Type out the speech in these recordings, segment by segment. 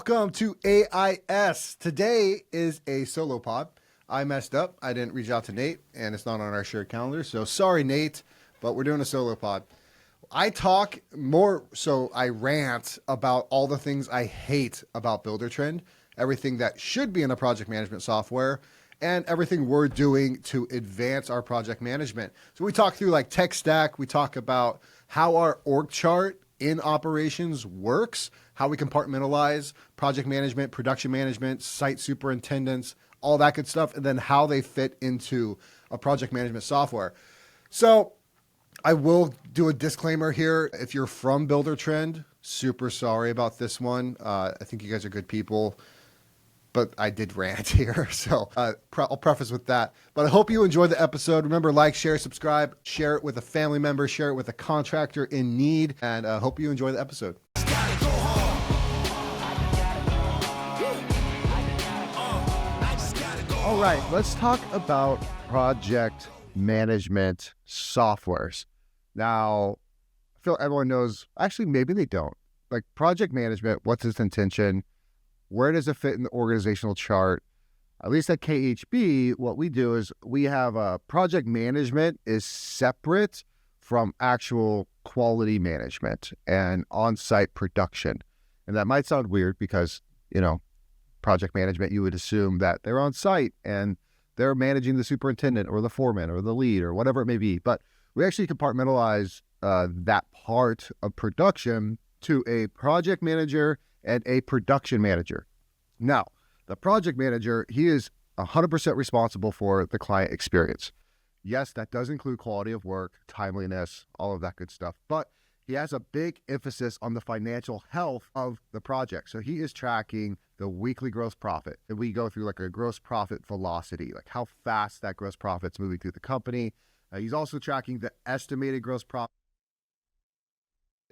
Welcome to AIS. Today is a solo pod. I messed up. I didn't reach out to Nate, and it's not on our shared calendar. So sorry, Nate, but we're doing a solo pod. I talk more, so I rant about all the things I hate about Buildertrend, everything that should be in a project management software, and everything we're doing to advance our project management. So we talk through like tech stack. We talk about how our org chart in operations works, how we compartmentalize project management, production management, site superintendents, all that good stuff, and then how they fit into a project management software. So I will do a disclaimer here. If you're from Buildertrend, super sorry about this one. I think you guys are good people, but I did rant here. So I'll preface with that. But I hope you enjoyed the episode. Remember, like, share, subscribe, share it with a family member, share it with a contractor in need, and I hope you enjoy the episode. All right, let's talk about project management softwares. Now, I feel everyone knows, actually, maybe they don't. Like project management, what's its intention? Where does it fit in the organizational chart? At least at KHB, what we do is we have project management is separate from actual quality management and on-site production. And that might sound weird because, project management, you would assume that they're on site and they're managing the superintendent or the foreman or the lead or whatever it may be. But we actually compartmentalize that part of production to a project manager and a production manager. Now, the project manager, he is 100% responsible for the client experience. Yes, that does include quality of work, timeliness, all of that good stuff. But he has a big emphasis on the financial health of the project. So he is tracking the weekly gross profit. And we go through like a gross profit velocity, like how fast that gross profit's moving through the company. He's also tracking the estimated gross profit.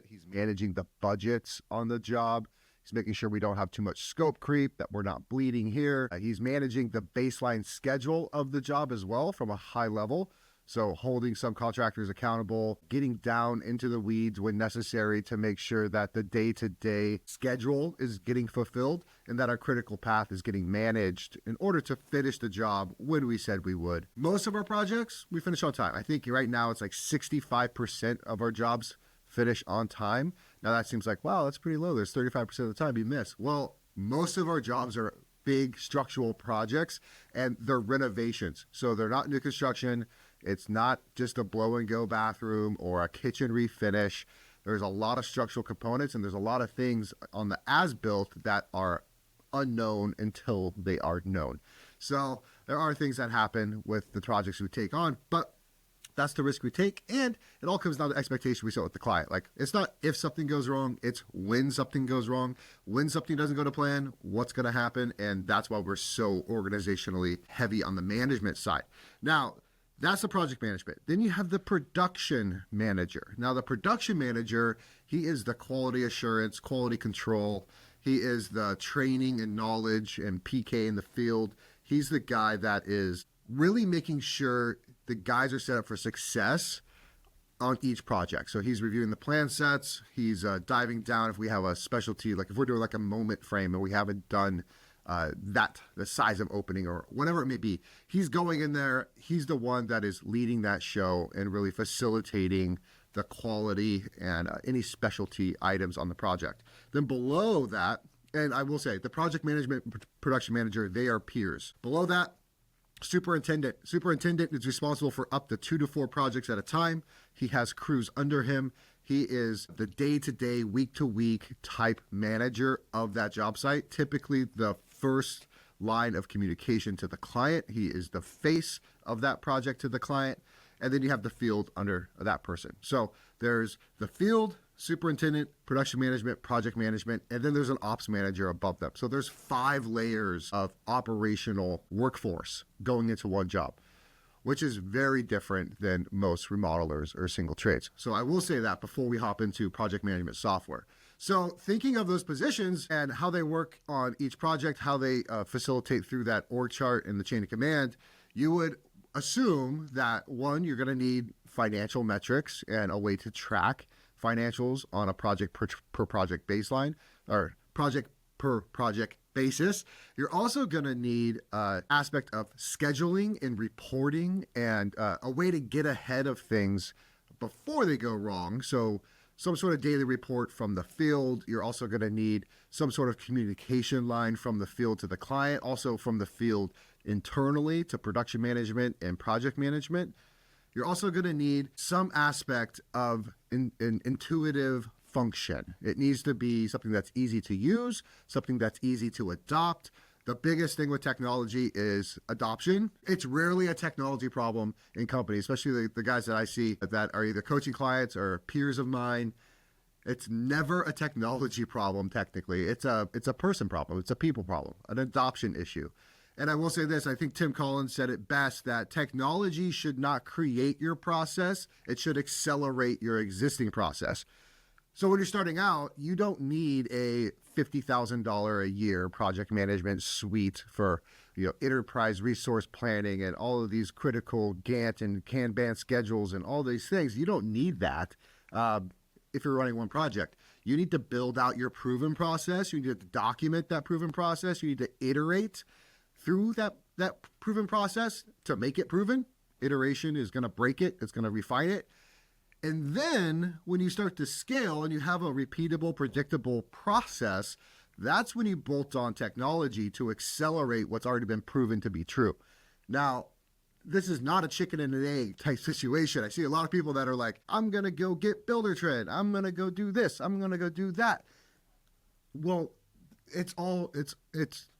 He's managing the budgets on the job. He's making sure we don't have too much scope creep, that we're not bleeding here. He's managing the baseline schedule of the job as well from a high level. So holding subcontractors accountable, getting down into the weeds when necessary to make sure that the day-to-day schedule is getting fulfilled and that our critical path is getting managed in order to finish the job when we said we would. Most of our projects, we finish on time. I think right now it's like 65% of our jobs finish on time. Now that seems like, wow, that's pretty low. There's 35% of the time you miss. Well, most of our jobs are big structural projects and they're renovations. So they're not new construction. It's not just a blow and go bathroom or a kitchen refinish. There's a lot of structural components and there's a lot of things on the as-built that are unknown until they are known. So there are things that happen with the projects we take on, but that's the risk we take. And it all comes down to expectation we set with the client. Like, it's not if something goes wrong, it's when something goes wrong. When something doesn't go to plan, what's going to happen? And that's why we're so organizationally heavy on the management side. Now, that's the project management. Then you have the production manager. Now, the production manager, he is the quality assurance, quality control. He is the training and knowledge and PK in the field. He's the guy that is really making sure the guys are set up for success on each project. So he's reviewing the plan sets. He's diving down if we have a specialty, like if we're doing like a moment frame and we haven't done the size of opening or whatever it may be. He's going in there. He's the one that is leading that show and really facilitating the quality and any specialty items on the project. Then below that, and I will say the project management, production manager, they are peers. Below that, superintendent. Superintendent is responsible for up to 2 to 4 projects at a time. He has crews under him. He is the day-to-day, week-to-week type manager of that job site. Typically the first line of communication to the client. He is the face of that project to the client. And then you have the field under that person. So there's the field, superintendent, production management, project management, and then there's an ops manager above them. So there's 5 layers of operational workforce going into one job, which is very different than most remodelers or single trades. So I will say that before we hop into project management software. So thinking of those positions and how they work on each project, how they facilitate through that org chart and the chain of command, you would assume that, one, you're going to need financial metrics and a way to track financials on a project per project baseline or project per project basis. You're also going to need an aspect of scheduling and reporting and a way to get ahead of things before they go wrong. So some sort of daily report from the field. You're also going to need some sort of communication line from the field to the client, also from the field internally to production management and project management. You're also going to need some aspect of an intuitive function. It needs to be something that's easy to use, something that's easy to adopt. The biggest thing with technology is adoption. It's rarely a technology problem in companies, especially the guys that I see that are either coaching clients or peers of mine. It's never a technology problem, technically. It's a person problem. It's a people problem, an adoption issue. And I will say this, I think Tim Collins said it best, that technology should not create your process. It should accelerate your existing process. So when you're starting out, you don't need a $50,000 a year project management suite for enterprise resource planning and all of these critical Gantt and Kanban schedules and all these things. You don't need that if you're running one project. You need to build out your proven process. You need to document that proven process. You need to iterate through that proven process to make it proven. Iteration is going to break it. It's going to refine it. And then when you start to scale and you have a repeatable, predictable process, that's when you bolt on technology to accelerate what's already been proven to be true. Now, this is not a chicken and an egg type situation. I see a lot of people that are like, I'm going to go get Buildertrend. I'm going to go do this. I'm going to go do that. Well, it's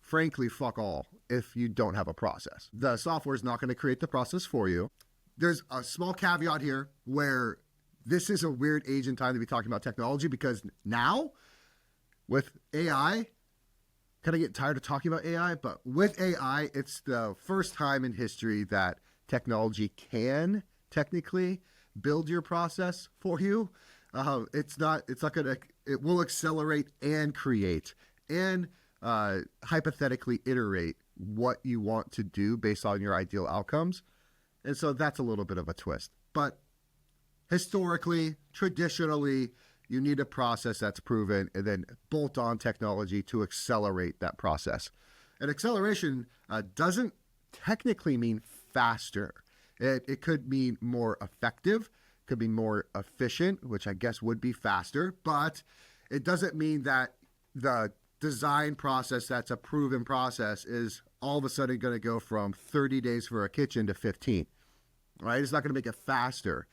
frankly fuck all if you don't have a process. The software is not going to create the process for you. There's a small caveat here where this is a weird age and time to be talking about technology, because now with AI, kind of get tired of talking about AI, but with AI, it's the first time in history that technology can technically build your process for you. It will accelerate and create and hypothetically iterate what you want to do based on your ideal outcomes. And so that's a little bit of a twist. But historically, traditionally, you need a process that's proven and then bolt on technology to accelerate that process. And acceleration doesn't technically mean faster. It could mean more effective, could be more efficient, which I guess would be faster, but it doesn't mean that the design process that's a proven process is all of a sudden going to go from 30 days for a kitchen to 15, right? It's not going to make it faster.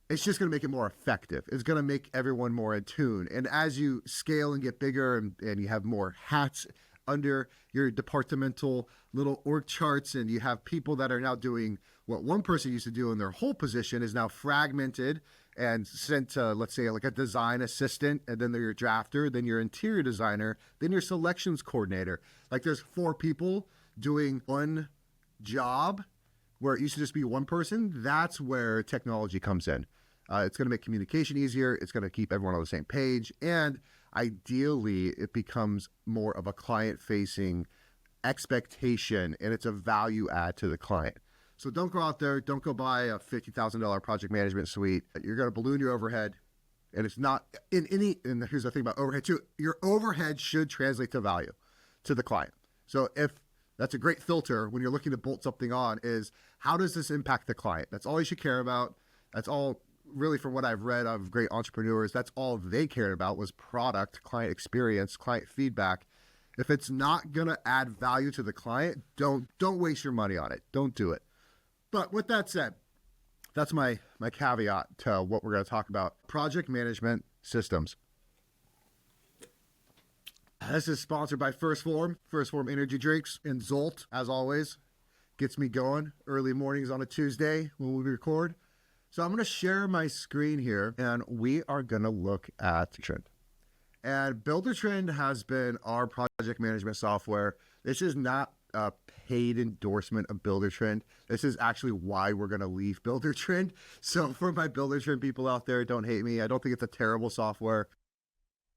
It's just going to make it more effective. It's going to make everyone more in tune. And as you scale and get bigger and you have more hats under your departmental little org charts, and you have people that are now doing what one person used to do in their whole position is now fragmented and sent to, let's say, like a design assistant, and then your drafter, then your interior designer, then your selections coordinator. Like there's 4 people doing one job where it used to just be one person. That's where technology comes in. It's going to make communication easier. It's going to keep everyone on the same page. And ideally, it becomes more of a client-facing expectation, and it's a value add to the client. So don't go out there, don't go buy a $50,000 project management suite. You're going to balloon your overhead. And it's not in any, and here's the thing about overhead too, your overhead should translate to value to the client. So if that's a great filter when you're looking to bolt something on, is how does this impact the client? That's all you should care about. That's all really, from what I've read of great entrepreneurs, that's all they cared about was product, client experience, client feedback. If it's not going to add value to the client, don't waste your money on it. Don't do it. But with that said, that's my caveat to what we're going to talk about. Project management systems. This is sponsored by First Form Energy Drinks, and Zolt, as always, gets me going early mornings on a Tuesday when we record. So I'm going to share my screen here, and we are going to look at Buildertrend. And Buildertrend has been our project management software. This is not a paid endorsement of Buildertrend. This is actually why we're going to leave Buildertrend. So for my Buildertrend people out there, don't hate me. I don't think it's a terrible software.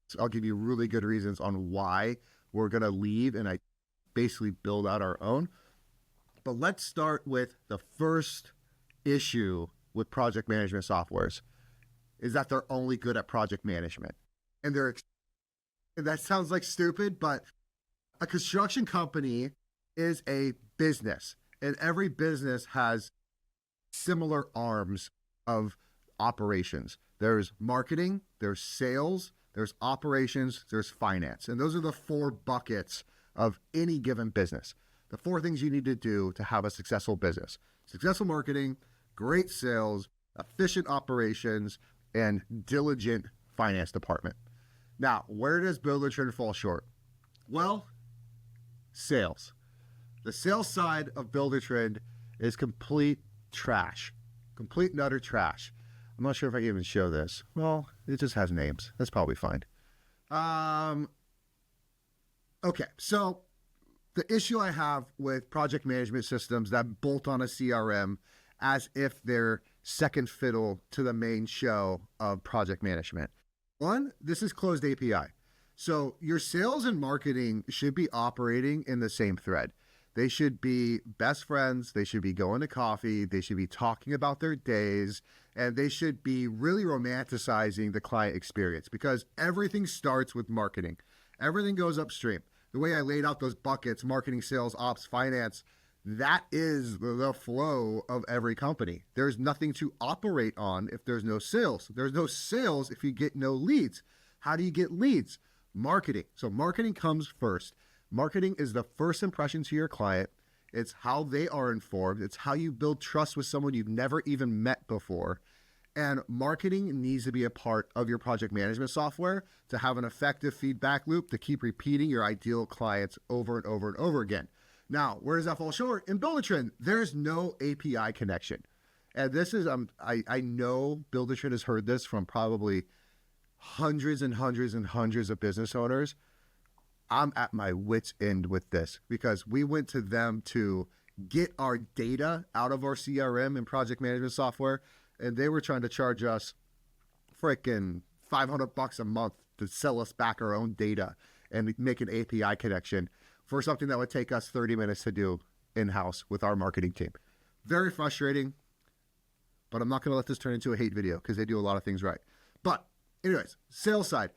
So I'll give you really good reasons on why we're going to leave, and I basically build out our own. But let's start with the first issue with project management softwares, is that they're only good at project management. And they're That sounds like stupid, but a construction company is a business, and every business has similar arms of operations. There's marketing, there's sales, there's operations, there's finance. And those are the four buckets of any given business. The four things you need to do to have a successful business: successful marketing, great sales, efficient operations, and diligent finance department. Now, where does Buildertrend fall short? Well, sales. The sales side of Buildertrend is complete trash. Complete and utter trash. I'm not sure if I can even show this. Well, it just has names. That's probably fine. Okay, so the issue I have with project management systems that bolt on a CRM as if they're second fiddle to the main show of project management. One, this is closed API. So your sales and marketing should be operating in the same thread. They should be best friends. They should be going to coffee. They should be talking about their days, and they should be really romanticizing the client experience, because everything starts with marketing. Everything goes upstream. The way I laid out those buckets, marketing, sales, ops, finance, that is the flow of every company. There's nothing to operate on if there's no sales. There's no sales if you get no leads. How do you get leads? Marketing. So marketing comes first. Marketing is the first impression to your client. It's how they are informed. It's how you build trust with someone you've never even met before. And marketing needs to be a part of your project management software to have an effective feedback loop to keep repeating your ideal clients over and over and over again. Now, where does that fall short? In Buildertrend, there's no API connection. And this is, I know Buildertrend has heard this from probably hundreds and hundreds and hundreds of business owners. I'm at my wit's end with this, because we went to them to get our data out of our CRM and project management software, and they were trying to charge us freaking $500 a month to sell us back our own data and make an API connection for something that would take us 30 minutes to do in-house with our marketing team. Very frustrating, but I'm not going to let this turn into a hate video, because they do a lot of things right. But anyways, sales side.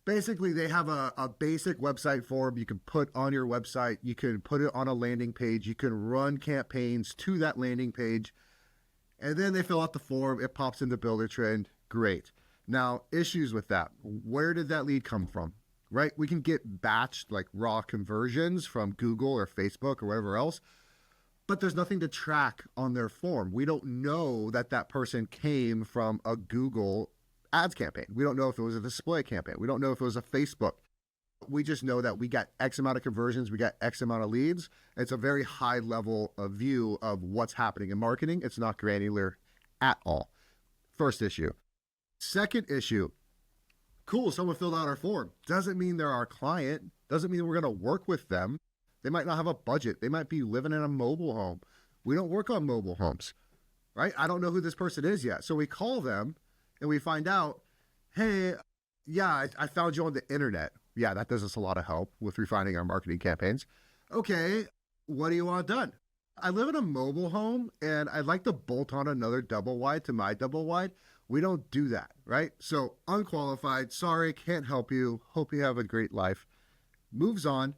Basically, they have a basic website form you can put on your website. You can put it on a landing page. You can run campaigns to that landing page. And then they fill out the form. It pops into Buildertrend. Great. Now, issues with that. Where did that lead come from? Right? We can get batched, like raw conversions from Google or Facebook or wherever else, but there's nothing to track on their form. We don't know that that person came from a Google ads campaign. We don't know if it was a display campaign. We don't know if it was a Facebook. We just know that we got X amount of conversions. We got X amount of leads. It's a very high level of view of what's happening in marketing. It's not granular at all. First issue. Second issue. Cool, someone filled out our form. Doesn't mean they're our client. Doesn't mean we're going to work with them. They might not have a budget. They might be living in a mobile home. We don't work on mobile homes, right? I don't know who this person is yet. So we call them and we find out, hey, yeah, I found you on the internet. Yeah, that does us a lot of help with refining our marketing campaigns. Okay, what do you want done? I live in a mobile home and I'd like to bolt on another double wide to my double wide. We don't do that, right? So unqualified, sorry, can't help you. Hope you have a great life. Moves on.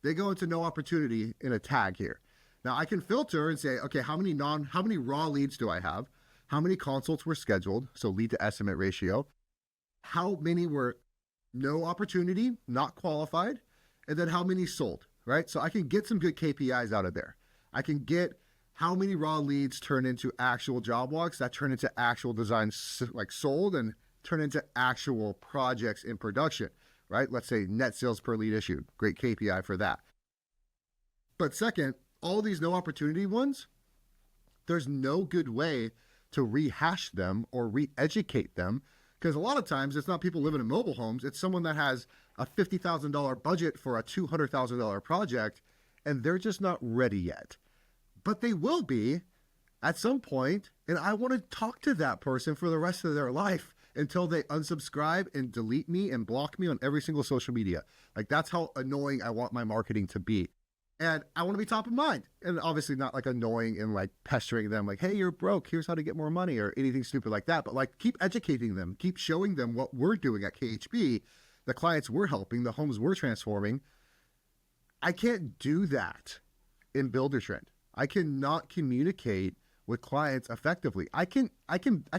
They go into no opportunity in a tag here. Now I can filter and say, okay, how many raw leads do I have? How many consults were scheduled? So lead to estimate ratio. How many were no opportunity, not qualified? And then how many sold, right? So I can get some good KPIs out of there. I can get how many raw leads turn into actual job walks that turn into actual designs like sold and turn into actual projects in production, right? Let's say net sales per lead issued. Great KPI for that. But second, all these no opportunity ones, there's no good way to rehash them or re-educate them, because a lot of times it's not people living in mobile homes. It's someone that has a $50,000 budget for a $200,000 project, and they're just not ready yet. But they will be at some point, and I want to talk to that person for the rest of their life until they unsubscribe and delete me and block me on every single social media. Like, that's how annoying I want my marketing to be. And I want to be top of mind, and obviously not like annoying and like pestering them like, hey, you're broke, here's how to get more money or anything stupid like that. But like, keep educating them, keep showing them what we're doing at KHB the clients we're helping, the homes we're transforming. I can't do that in Buildertrend. I cannot communicate with clients effectively. I can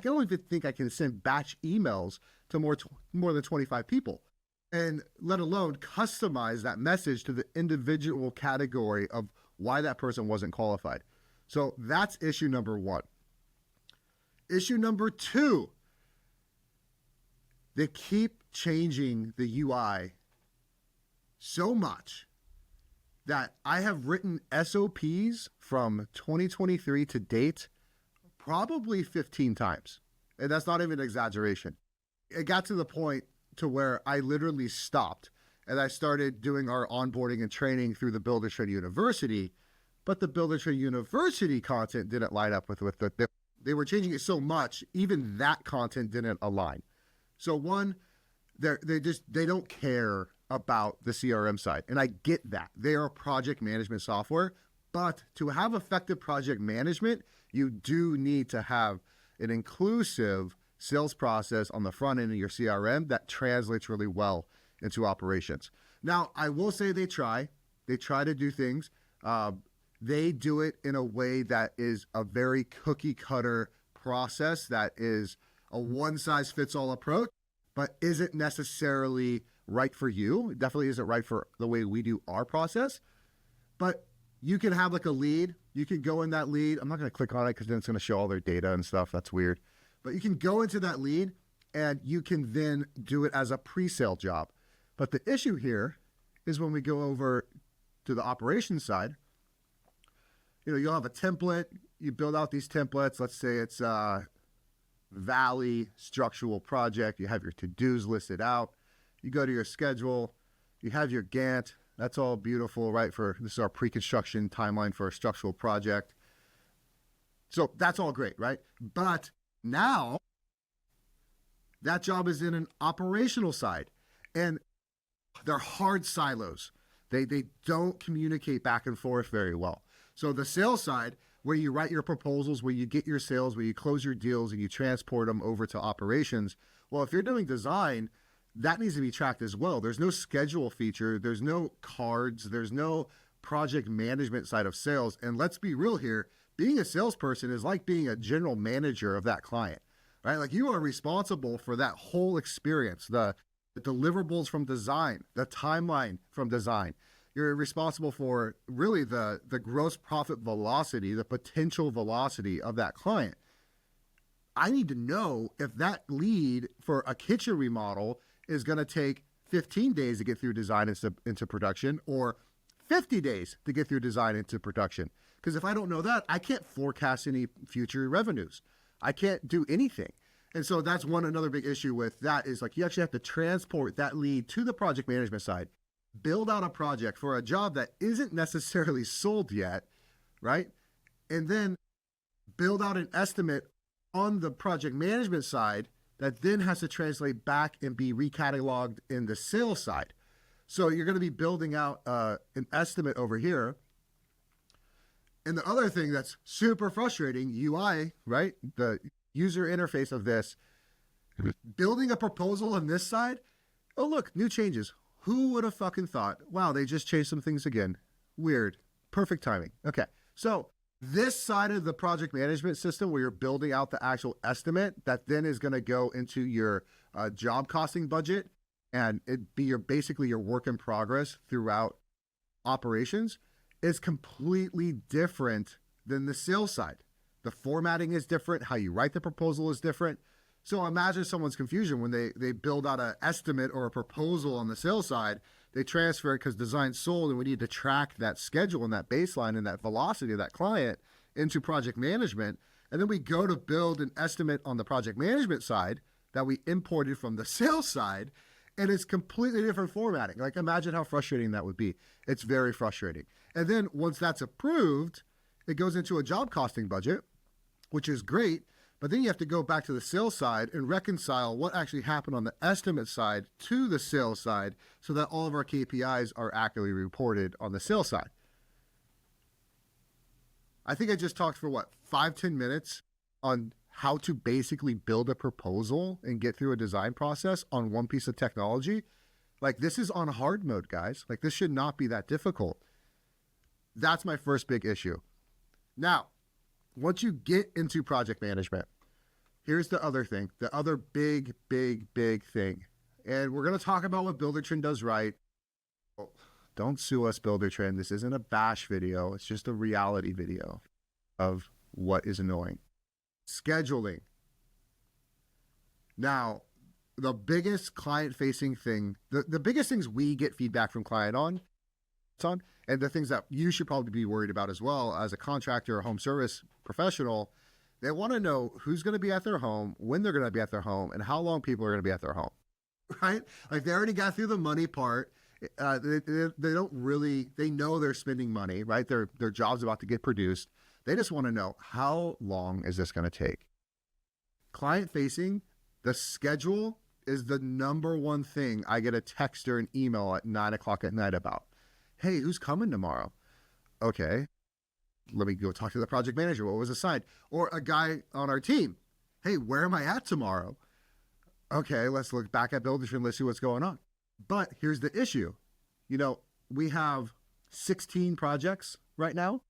only think I can send batch emails to more than 25 people, and let alone customize that message to the individual category of why that person wasn't qualified. So that's issue number one. Issue number two, they keep changing the UI so much that I have written SOPs from 2023 to date probably 15 times. And that's not even an exaggeration. It got to the point to where I literally stopped and I started doing our onboarding and training through the Buildertrend University, but the Buildertrend University content didn't line up with they were changing it so much, even that content didn't align. So one, they don't care about the CRM side. And I get that. They are project management software, but to have effective project management, you do need to have an inclusive sales process on the front end of your CRM that translates really well into operations. Now, I will say they try to do things. They do it in a way that is a very cookie cutter process that is a one size fits all approach, but isn't necessarily right for you. It definitely isn't right for the way we do our process. But you can have like a lead. You can go in that lead. I'm not going to click on it because then it's going to show all their data and stuff. That's weird. But you can go into that lead and you can then do it as a pre-sale job. But the issue here is when we go over to the operations side, you'll have a template. You build out these templates. Let's say it's a Valley structural project. You have your to-dos listed out. You go to your schedule. You have your Gantt. That's all beautiful, right? This is our pre-construction timeline for a structural project. So that's all great, right? But now that job is in an operational side, and they're hard silos. They don't communicate back and forth very well. So the sales side, where you write your proposals, where you get your sales, where you close your deals and you transport them over to operations. Well, if you're doing design, that needs to be tracked as well. There's no schedule feature. There's no cards. There's no project management side of sales. And let's be real here. Being a salesperson is like being a general manager of that client, right? Like you are responsible for that whole experience, the deliverables from design, the timeline from design. You're responsible for really the gross profit velocity, the potential velocity of that client. I need to know if that lead for a kitchen remodel is going to take 15 days to get through design into production or 50 days to get through design into production. Because if I don't know that, I can't forecast any future revenues. I can't do anything. And so that's another big issue with that is like you actually have to transport that lead to the project management side, build out a project for a job that isn't necessarily sold yet, right? And then build out an estimate on the project management side that then has to translate back and be recataloged in the sales side. So you're going to be building out an estimate over here. And the other thing that's super frustrating, UI, right? The user interface of this, building a proposal on this side. Oh, look, new changes. Who would have fucking thought, wow, they just changed some things again. Weird. Perfect timing. Okay. So this side of the project management system where you're building out the actual estimate that then is going to go into your job costing budget and it be basically your work in progress throughout operations is completely different than the sales side. The formatting is different. How you write the proposal is different. So imagine someone's confusion when they build out an estimate or a proposal on the sales side, they transfer it because design's sold and we need to track that schedule and that baseline and that velocity of that client into project management. And then we go to build an estimate on the project management side that we imported from the sales side, and it's completely different formatting. Like imagine how frustrating that would be. It's very frustrating. And then once that's approved, it goes into a job costing budget, which is great. But then you have to go back to the sales side and reconcile what actually happened on the estimate side to the sales side so that all of our KPIs are accurately reported on the sales side. I think I just talked for 5-10 minutes on how to basically build a proposal and get through a design process on one piece of technology. Like, this is on hard mode, guys. Like, this should not be that difficult. That's my first big issue. Now, once you get into project management, here's the other thing, the other big thing. And we're going to talk about what Buildertrend does right. Don't sue us, Buildertrend. This isn't a bash video. It's just a reality video of what is annoying. Scheduling. Now, the biggest client-facing thing, the biggest things we get feedback from client on, and the things that you should probably be worried about as well as a contractor or home service professional, they want to know who's going to be at their home, when they're going to be at their home, and how long people are going to be at their home, right? Like, they already got through the money part. They don't really, they know they're spending money, right? Their job's about to get produced. They just want to know, how long is this going to take? Client-facing, the schedule is the number one thing I get a text or an email at 9 o'clock at night about. Hey, who's coming tomorrow? Okay, let me go talk to the project manager. What was assigned? Or a guy on our team. Hey, where am I at tomorrow? Okay, let's look back at Buildertrend. Let's see what's going on. But here's the issue. You know, we have 16 projects right now.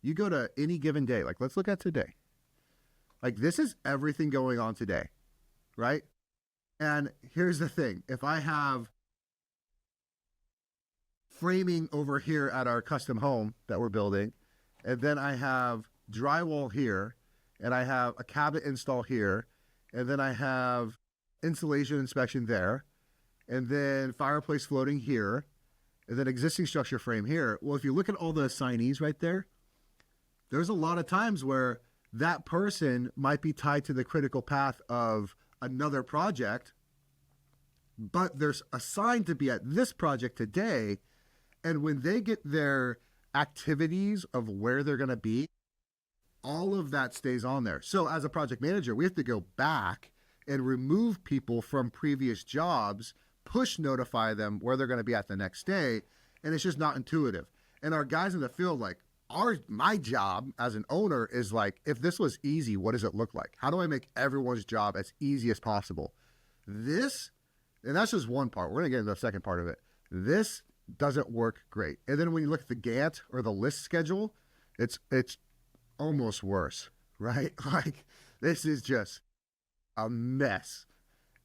You go to any given day, like, let's look at today. Like, this is everything going on today, right? And here's the thing. If I have framing over here at our custom home that we're building, and then I have drywall here, and I have a cabinet install here, and then I have insulation inspection there, and then fireplace floating here, and then existing structure frame here. Well, if you look at all the assignees right there, there's a lot of times where that person might be tied to the critical path of another project, but they're assigned to be at this project today. And when they get their activities of where they're going to be, all of that stays on there. So as a project manager, we have to go back and remove people from previous jobs, push notify them where they're going to be at the next day. And it's just not intuitive. And our guys in the field, like, my job as an owner is like, if this was easy, what does it look like? How do I make everyone's job as easy as possible? This, and that's just one part. We're going to get into the second part of it. This doesn't work great. And then when you look at the Gantt or the list schedule, it's almost worse, right? Like, this is just a mess.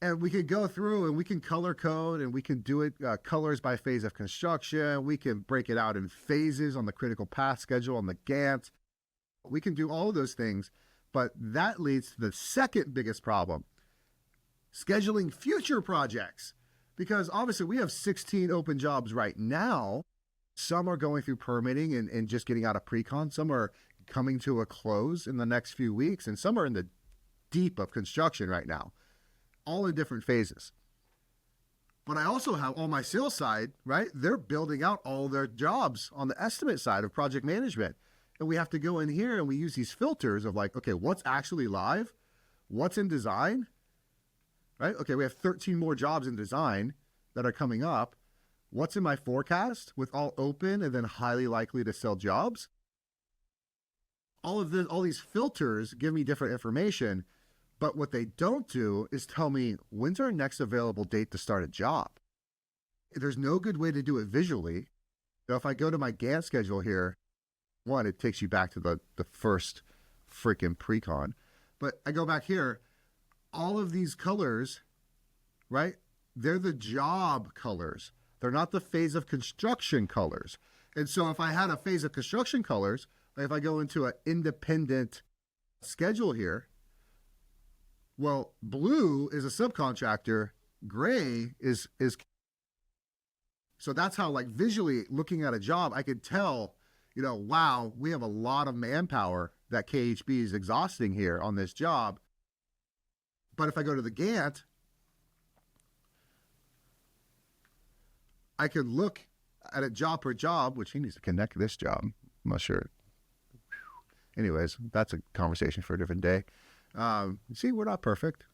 And we can go through and we can color code and we can do it colors by phase of construction. We can break it out in phases on the critical path schedule on the Gantt. We can do all of those things, but that leads to the second biggest problem, scheduling future projects. Because obviously we have 16 open jobs right now. Some are going through permitting and just getting out of pre-con. Some are coming to a close in the next few weeks, and some are in the deep of construction right now, all in different phases. But I also have on my sales side, right? They're building out all their jobs on the estimate side of project management. And we have to go in here and we use these filters of like, okay, what's actually live? What's in design? Right? Okay, we have 13 more jobs in design that are coming up. What's in my forecast with all open and then highly likely to sell jobs? All these filters give me different information, but what they don't do is tell me when's our next available date to start a job. There's no good way to do it visually. So if I go to my Gantt schedule here, one, it takes you back to the first freaking pre-con. But I go back here, all of these colors, right? They're the job colors. They're not the phase of construction colors. And so if I had a phase of construction colors, like if I go into an independent schedule here, well, blue is a subcontractor, gray is so that's how, like, visually looking at a job, I could tell, you know, wow, we have a lot of manpower that KHB is exhausting here on this job. But if I go to the Gantt, I could look at a job per job, which he needs to connect this job. I'm not sure. Anyways, that's a conversation for a different day. See, we're not perfect.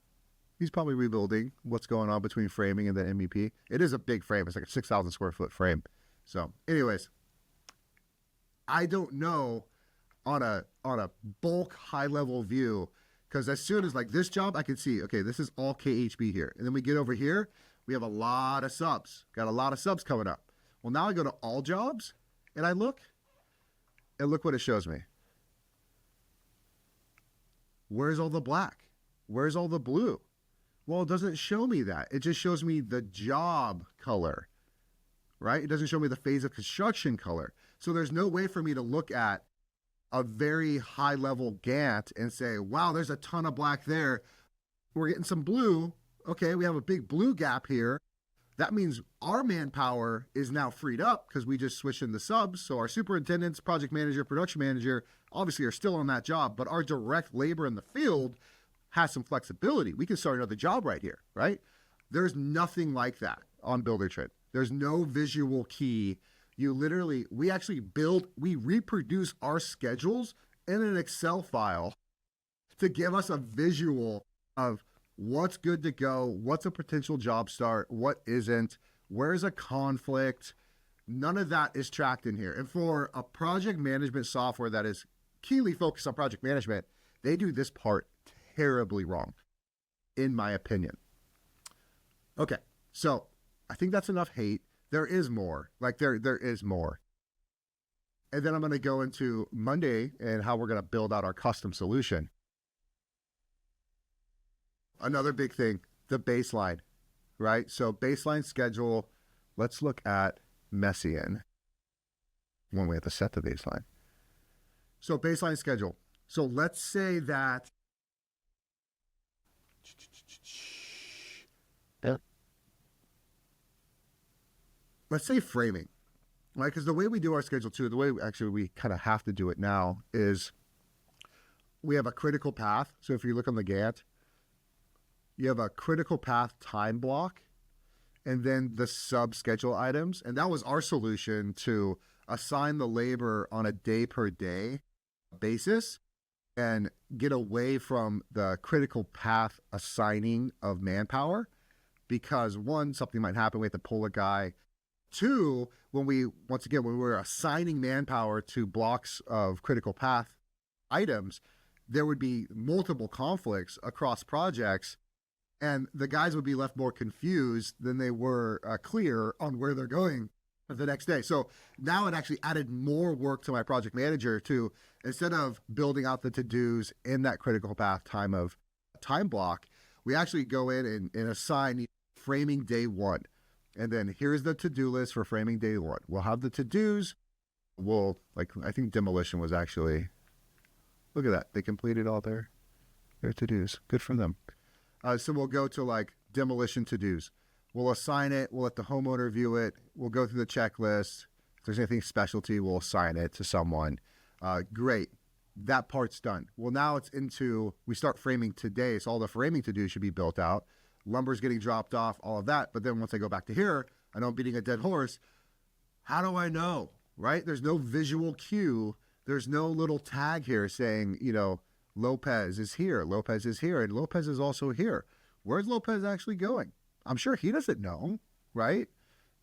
He's probably rebuilding what's going on between framing and the MEP. It is a big frame. It's like a 6,000 square foot frame. So anyways, I don't know on a bulk high level view, because as soon as like this job, I can see, okay, this is all KHB here. And then we get over here, We have a lot of subs, got a lot of subs coming up. Well, now I go to all jobs and I look, and look what it shows me. Where's all the black? Where's all the blue? Well, it doesn't show me that. It just shows me the job color, right? It doesn't show me the phase of construction color. So there's no way for me to look at a very high level Gantt and say, wow, there's a ton of black there. We're getting some blue. Okay, we have a big blue gap here. That means our manpower is now freed up because we just switched in the subs. So our superintendents, project manager, production manager, obviously are still on that job, but our direct labor in the field has some flexibility. We can start another job right here, right? There's nothing like that on Buildertrend. There's no visual key. We reproduce our schedules in an Excel file to give us a visual of what's good to go, what's a potential job start, what isn't, where's a conflict. None of that is tracked in here. And for a project management software that is keenly focused on project management, they do this part terribly wrong, in my opinion. Okay, so I think that's enough hate. There is more. There is more. And then I'm going to go into Monday and how we're going to build out our custom solution. Another big thing, the baseline, right? So baseline schedule, let's look at Messian when we have to set the baseline. So baseline schedule. So let's say that let's say framing, right? Because the way we do our schedule too, the way we kind of have to do it now is we have a critical path. So if you look on the Gantt, you have a critical path time block and then the sub schedule items. And that was our solution to assign the labor on a day per day basis and get away from the critical path assigning of manpower, because one, something might happen. We have to pull a guy. Two, when we're assigning manpower to blocks of critical path items, there would be multiple conflicts across projects, and the guys would be left more confused than they were clear on where they're going the next day. So now it actually added more work to my project manager to, instead of building out the to-dos in that critical path time block, we actually go in and assign framing day one. And then here's the to-do list for framing day one. We'll have the to-dos. I think demolition was actually, look at that. They completed all their to-dos. Good for them. So we'll go to demolition to-dos. We'll assign it. We'll let the homeowner view it. We'll go through the checklist. If there's anything specialty, we'll assign it to someone. Great. That part's done. Well, now we start framing today. So all the framing to-dos should be built out. Lumber's getting dropped off, all of that. But then once I go back to here, I know I'm beating a dead horse. How do I know, right? There's no visual cue. There's no little tag here saying, Lopez is here, and Lopez is also here. Where's Lopez actually going? I'm sure he doesn't know, right?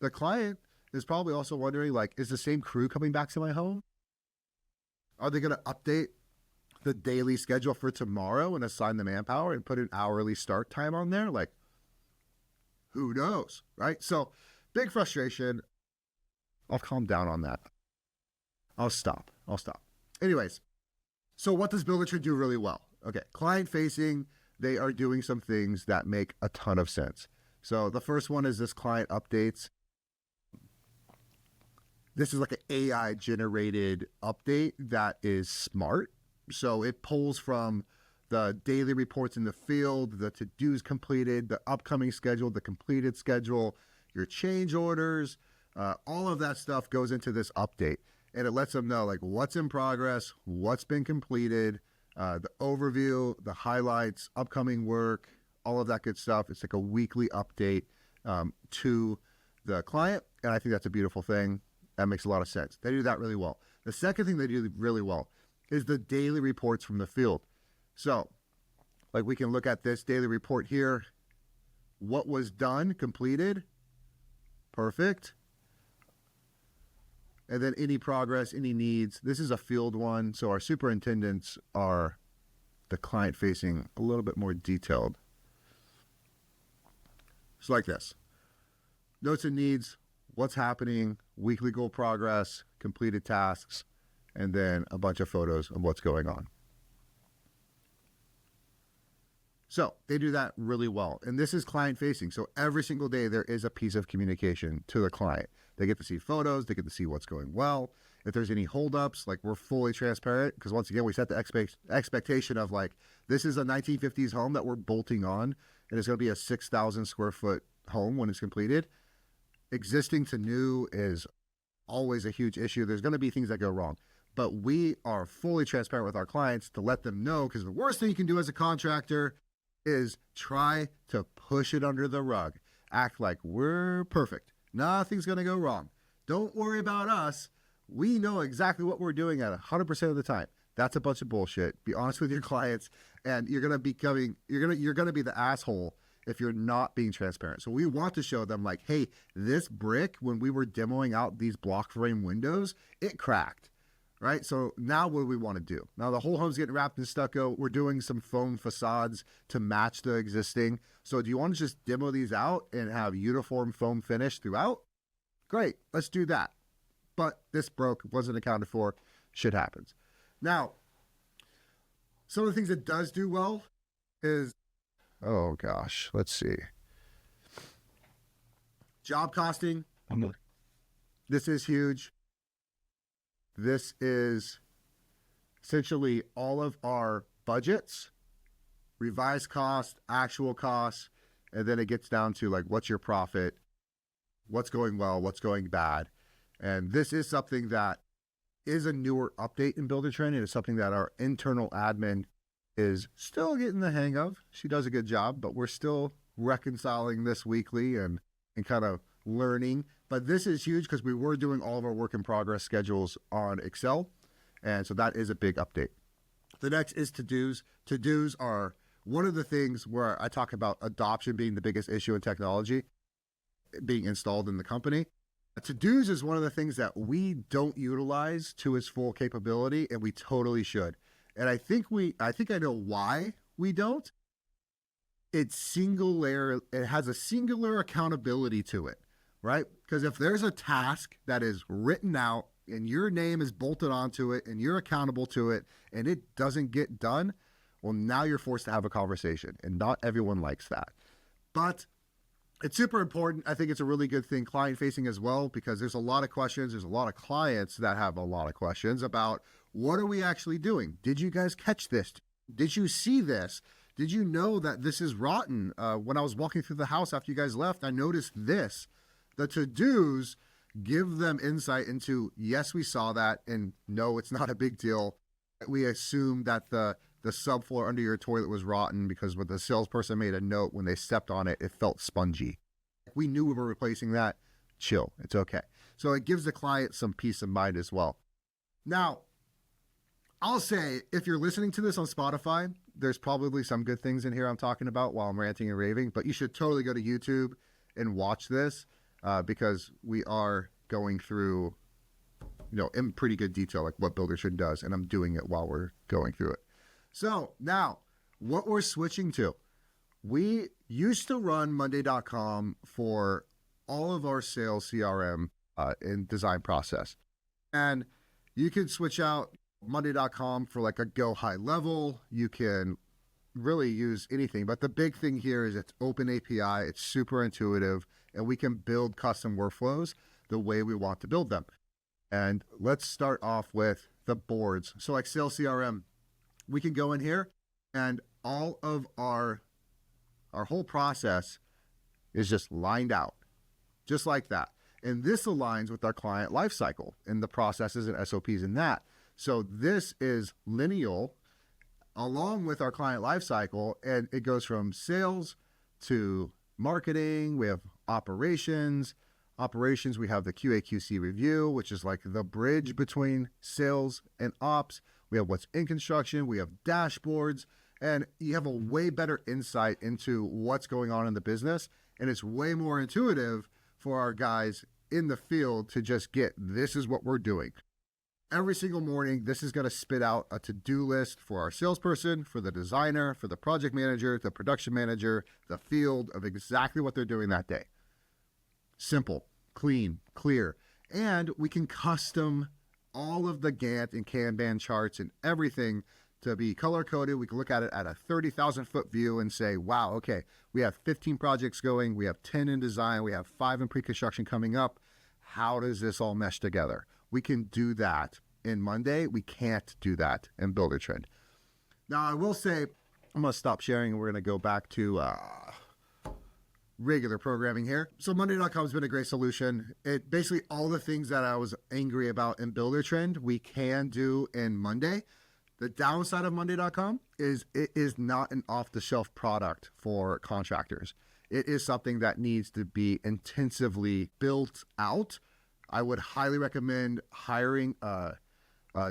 The client is probably also wondering, is the same crew coming back to my home? Are they going to update the daily schedule for tomorrow and assign the manpower and put an hourly start time on there? Who knows, right? So big frustration. I'll calm down on that. I'll stop. Anyways, so what does Buildertrend do really well? Okay, client facing, they are doing some things that make a ton of sense. So the first one is this client updates. This is an AI generated update that is smart. So it pulls from the daily reports in the field, the to-dos completed, the upcoming schedule, the completed schedule, your change orders, all of that stuff goes into this update. And it lets them know what's in progress, what's been completed, the overview, the highlights, upcoming work, all of that good stuff. It's a weekly update to the client. And I think that's a beautiful thing. That makes a lot of sense. They do that really well. The second thing they do really well is the daily reports from the field. So we can look at this daily report here. What was done, completed, perfect. And then any progress, any needs. This is a field one. So our superintendents are the client facing, a little bit more detailed. It's like this. notes and needs, what's happening, weekly goal progress, completed tasks, and then a bunch of photos of what's going on. So they do that really well. And this is client facing. So every single day there is a piece of communication to the client. They get to see photos, they get to see what's going well. If there's any holdups, like we're fully transparent, because once again, we set the expectation of like, this is a 1950s home that we're bolting on, and it's going to be a 6,000 square foot home when it's completed. Existing to new is always a huge issue. There's going to be things that go wrong, but we are fully transparent with our clients to let them know, because the worst thing you can do as a contractor is try to push it under the rug. Act like we're perfect. Nothing's going to go wrong. Don't worry about us. We know exactly what we're doing at 100% of the time. That's a bunch of bullshit. Be honest with your clients, and you're going to be the asshole if you're not being transparent. So we want to show them like, hey, this brick, when we were demoing out these block frame windows, it cracked, right? So now what do we want to do? Now the whole home's getting wrapped in stucco. We're doing some foam facades to match the existing. So do you want to just demo these out and have uniform foam finish throughout? Great, let's do that. But this broke, wasn't accounted for, shit happens. Now, some of the things it does do well is, oh gosh, let's see. Job costing. This is huge. This is essentially all of our budgets, revised cost, actual costs, and then it gets down to like, what's your profit, what's going well, what's going bad. And this is something that is a newer update in Buildertrend, and it's something that our internal admin is still getting the hang of. She does a good job, but we're still reconciling this weekly and kind of learning. But this is huge because we were doing all of our work in progress schedules on Excel. And so that is a big update. The next is to-dos. To-dos are one of the things where I talk about adoption being the biggest issue in technology being installed in the company. To-dos is one of the things that we don't utilize to its full capability, and we totally should. And I think I know why we don't. It has a singular accountability to it, right? Because if there's a task that is written out and your name is bolted onto it and you're accountable to it and it doesn't get done, well, now you're forced to have a conversation, and not everyone likes that. But it's super important. I think it's a really good thing client facing as well, because there's a lot of questions. There's a lot of clients that have a lot of questions about what are we actually doing? Did you guys catch this? Did you see this? Did you know that this is rotten? When I was walking through the house after you guys left, I noticed this. The to-dos give them insight into, yes, we saw that, and no, it's not a big deal. We assume that the subfloor under your toilet was rotten because when the salesperson made a note when they stepped on it, it felt spongy. We knew we were replacing that. Chill. It's okay. So it gives the client some peace of mind as well. Now, I'll say, if you're listening to this on Spotify, there's probably some good things in here I'm talking about while I'm ranting and raving, but you should totally go to YouTube and watch this because we are going through, in pretty good detail, like what Buildertrend does, and I'm doing it while we're going through it. So now what we're switching to, we used to run Monday.com for all of our sales CRM and design process. And you can switch out Monday.com for like a go high level. You can really use anything, but the big thing here is it's open API. It's super intuitive, and we can build custom workflows the way we want to build them. And let's start off with the boards. So like sales CRM, we can go in here and all of our whole process is just lined out, just like that. And this aligns with our client lifecycle and the processes and SOPs in that. So this is lineal along with our client lifecycle, and it goes from sales to marketing. We have operations. We have the QA/QC review, which is like the bridge between sales and ops. We have what's in construction. We have dashboards, and you have a way better insight into what's going on in the business. And it's way more intuitive for our guys in the field to just get, this is what we're doing. Every single morning, this is going to spit out a to-do list for our salesperson, for the designer, for the project manager, the production manager, the field, of exactly what they're doing that day. Simple, clean, clear. And we can custom all of the Gantt and Kanban charts and everything to be color-coded. We can look at it at a 30,000-foot view and say, wow, okay, we have 15 projects going, we have 10 in design, we have 5 in pre-construction coming up. How does this all mesh together? We can do that in Monday. We can't do that in Buildertrend. Now, I will say, I'm going to stop sharing and we're going to go back to regular programming here. So Monday.com has been a great solution. It basically all the things that I was angry about in Buildertrend, we can do in Monday. The downside of Monday.com is it is not an off-the-shelf product for contractors. It is something that needs to be intensively built out. I would highly recommend hiring a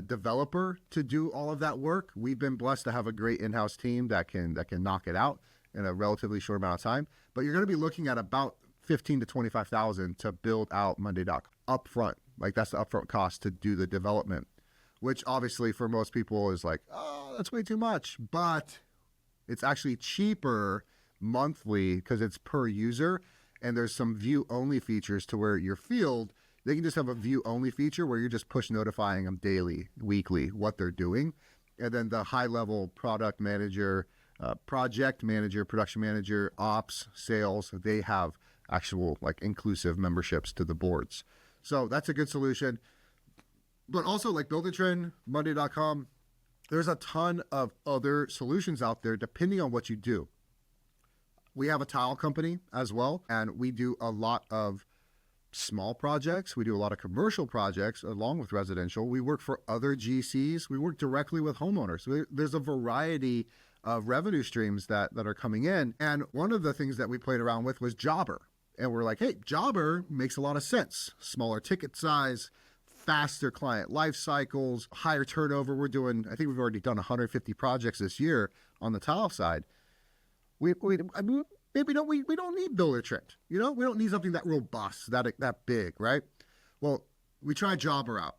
developer to do all of that work. We've been blessed to have a great in-house team that can knock it out in a relatively short amount of time. But you're going to be looking at about $15,000 to $25,000 to build out Monday.com upfront. Like that's the upfront cost to do the development, which obviously for most people is like, oh, that's way too much. But it's actually cheaper monthly because it's per user. And there's some view-only features to where your field, they can just have a view-only feature where you're just push notifying them daily, weekly, what they're doing. And then the high-level product manager, project manager, production manager, ops, sales, they have actual like inclusive memberships to the boards. So that's a good solution. But also like Buildertrend, Monday.com, there's a ton of other solutions out there depending on what you do. We have a tile company as well, and we do a lot of small projects. We do a lot of commercial projects along with residential. We work for other GCs. We work directly with homeowners. There's a variety of revenue streams that are coming in. And one of the things that we played around with was Jobber. And we're like, hey, Jobber makes a lot of sense. Smaller ticket size, faster client life cycles, higher turnover. I think we've already done 150 projects this year on the tile side. We don't need Buildertrend. We don't need something that robust, that big, right? Well, we tried Jobber out.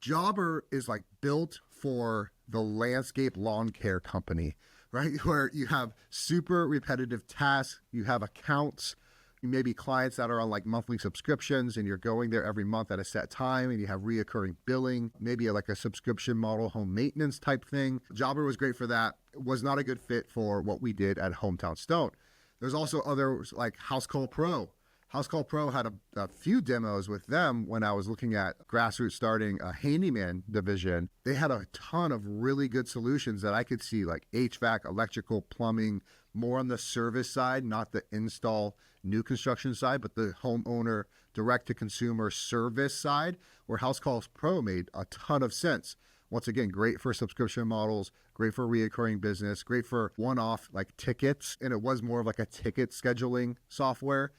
Jobber is like built for the landscape lawn care company, right? Where you have super repetitive tasks, you have accounts, maybe clients that are on like monthly subscriptions and you're going there every month at a set time and you have reoccurring billing, maybe like a subscription model, home maintenance type thing. Jobber was great for that. It was not a good fit for what we did at Hometown Stone. There's also others like House Call Pro. House Call Pro had a few demos with them when I was looking at Grassroots starting a handyman division. They had a ton of really good solutions that I could see like HVAC, electrical, plumbing, more on the service side, not the install new construction side, but the homeowner direct-to-consumer service side, where House Calls Pro made a ton of sense. Once again, great for subscription models, great for reoccurring business, great for one-off like tickets. And it was more of like a ticket scheduling software,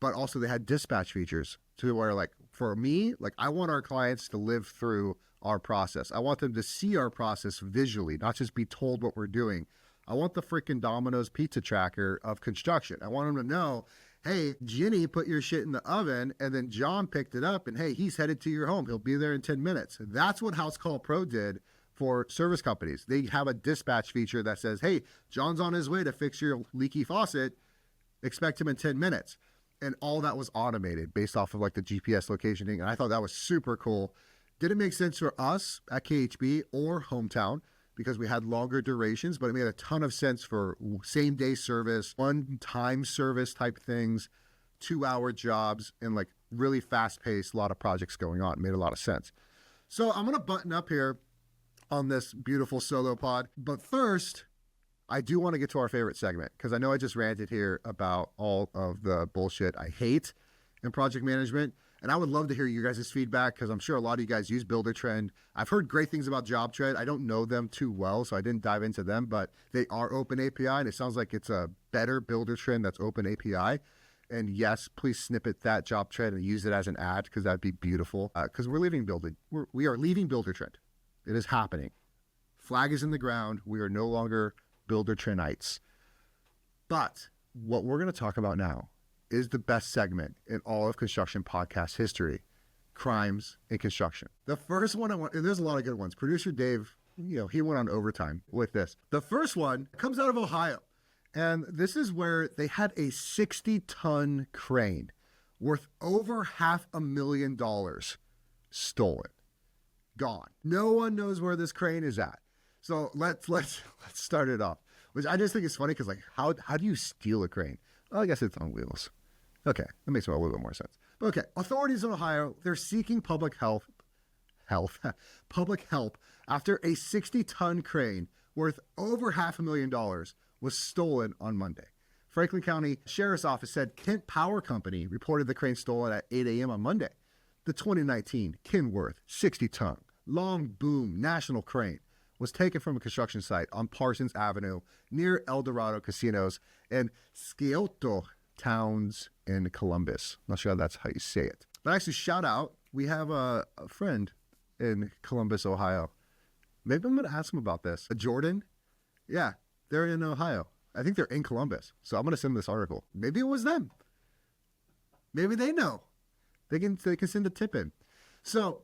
but also they had dispatch features to where like for me, like I want our clients to live through our process. I want them to see our process visually, not just be told what we're doing. I want the freaking Domino's pizza tracker of construction. I want them to know, hey, Ginny put your shit in the oven and then John picked it up and hey, he's headed to your home. He'll be there in 10 minutes. That's what House Call Pro did for service companies. They have a dispatch feature that says, hey, John's on his way to fix your leaky faucet. Expect him in 10 minutes. And all that was automated based off of like the GPS locationing. And I thought that was super cool. Didn't make sense for us at KHB or Hometown because we had longer durations, but it made a ton of sense for same day service, one-time service type things, 2-hour jobs, and like really fast-paced, a lot of projects going on. It made a lot of sense. So I'm going to button up here on this beautiful solo pod. But first, I do want to get to our favorite segment because I know I just ranted here about all of the bullshit I hate in project management. And I would love to hear you guys' feedback because I'm sure a lot of you guys use Buildertrend. I've heard great things about JobTread. I don't know them too well, so I didn't dive into them, but they are open API, and it sounds like it's a better Buildertrend that's open API. And yes, please snippet that JobTread and use it as an ad because that'd be beautiful. Because we are leaving Buildertrend. It is happening. Flag is in the ground. We are no longer Buildertrendites. But what we're going to talk about now is the best segment in all of construction podcast history, crimes in construction. The first one and there's a lot of good ones. Producer Dave, he went on overtime with this. The first one comes out of Ohio. And this is where they had a 60-ton crane worth over $500,000 stolen, gone. No one knows where this crane is at. So let's start it off, which I just think is funny because like how do you steal a crane? Well, I guess it's on wheels. Okay, that makes a little bit more sense. But okay, authorities in Ohio, they're seeking public help after a 60-ton crane worth over $500,000 was stolen on Monday. Franklin County Sheriff's Office said Kent Power Company reported the crane stolen at 8 a.m. on Monday. The 2019 Kenworth 60-ton long boom national crane was taken from a construction site on Parsons Avenue near El Dorado Casinos and Scioto Towns in Columbus. Not sure that's how you say it. But actually, shout out, we have a friend in Columbus, Ohio. Maybe I'm going to ask him about this. Jordan? Yeah, they're in Ohio. I think they're in Columbus. So I'm going to send this article. Maybe it was them. Maybe they know. They can send a tip in. So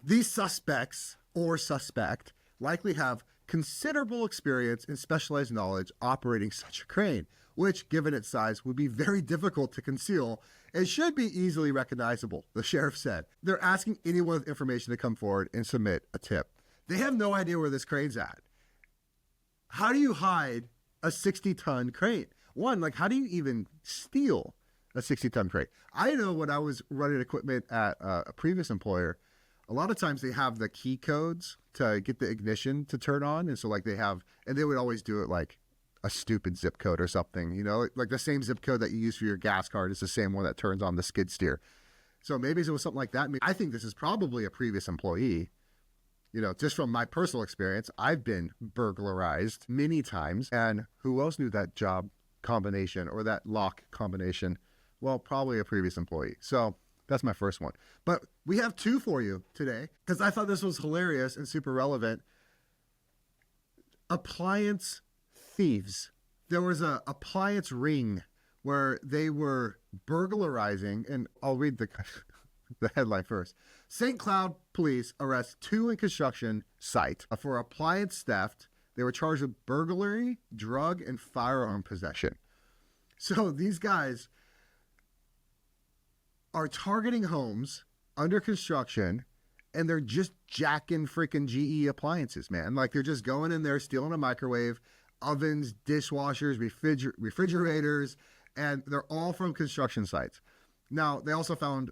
these suspects or suspect likely have considerable experience and specialized knowledge operating such a crane, which, given its size, would be very difficult to conceal and should be easily recognizable, the sheriff said. They're asking anyone with information to come forward and submit a tip. They have no idea where this crane's at. How do you hide a 60-ton crane? One, like, how do you even steal a 60-ton crane? I know when I was running equipment at a previous employer, a lot of times they have the key codes to get the ignition to turn on. And so like they would always do it like a stupid zip code or something, you know, like the same zip code that you use for your gas card is the same one that turns on the skid steer. So maybe it was something like that. I think this is probably a previous employee. You know, just from my personal experience, I've been burglarized many times. And who else knew that job combination or that lock combination? Well, probably a previous employee. So that's my first one. But we have two for you today because I thought this was hilarious and super relevant. Appliance thieves. There was a appliance ring where they were burglarizing, and I'll read the headline first. St. Cloud police arrest 2 in construction site for appliance theft. They were charged with burglary, drug, and firearm possession. So these guys are targeting homes under construction, and they're just jacking freaking GE appliances, man. Like they're just going in there, stealing a microwave, ovens, dishwashers, refrigerators, and they're all from construction sites. Now, they also found,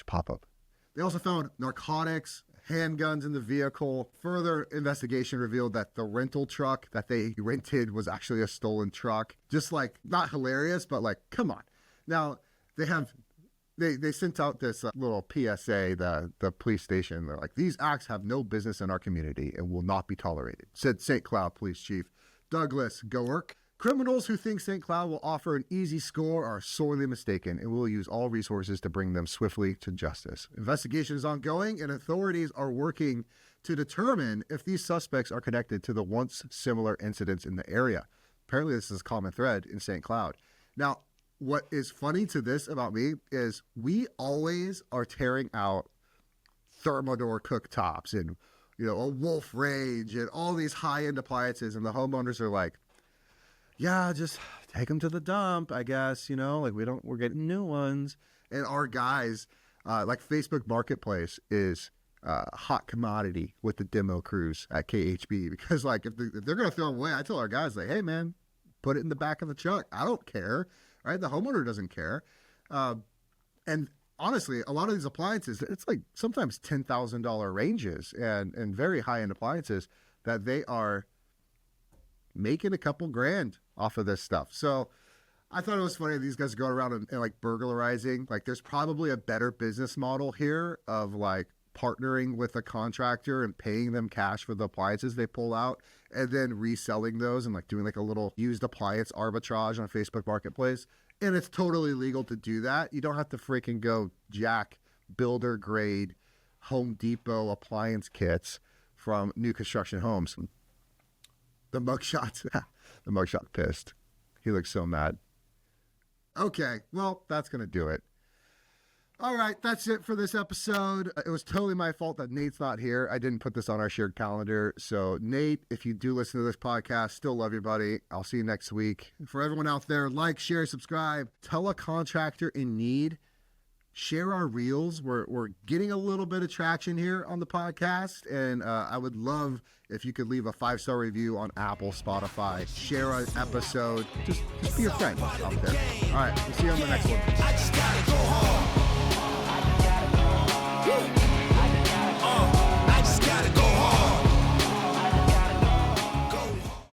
pop-up. They also found narcotics, handguns in the vehicle. Further investigation revealed that the rental truck that they rented was actually a stolen truck. Just like, not hilarious, but like, come on. Now, they sent out this little PSA, the police station. They're like, these acts have no business in our community and will not be tolerated, said St. Cloud Police Chief Douglas Goerk. Criminals who think St. Cloud will offer an easy score are sorely mistaken and will use all resources to bring them swiftly to justice. Investigation is ongoing and authorities are working to determine if these suspects are connected to the once similar incidents in the area. Apparently this is a common thread in St. Cloud. Now, what is funny to this about me is we always are tearing out Thermador cooktops and, you know, a Wolf Range and all these high-end appliances, and the homeowners are like, yeah, just take them to the dump, I guess, you know, like we're getting new ones. And our guys, like Facebook Marketplace is a hot commodity with the demo crews at KHB because like if they're going to throw them away, I tell our guys like, hey man, put it in the back of the truck. I don't care, right? The homeowner doesn't care. And honestly, a lot of these appliances, it's like sometimes $10,000 ranges and very high-end appliances that they are making a couple grand off of this stuff. So I thought it was funny. These guys go around and like burglarizing. Like there's probably a better business model here of like partnering with a contractor and paying them cash for the appliances they pull out and then reselling those and like doing like a little used appliance arbitrage on Facebook Marketplace. And it's totally legal to do that. You don't have to freaking go jack builder grade Home Depot appliance kits from new construction homes. The mugshot pissed. He looks so mad. Okay, well, that's going to do it. All right, that's it for this episode. It was totally my fault that Nate's not here. I didn't put this on our shared calendar. So, Nate, if you do listen to this podcast, still love you, buddy. I'll see you next week. For everyone out there, like, share, subscribe. Tell a contractor in need Share our reels. We're getting a little bit of traction here on the podcast, and I would love if you could leave a 5-star review on Apple, Spotify. Share an episode. Just be a friend out there. All right, we'll see you on the next one.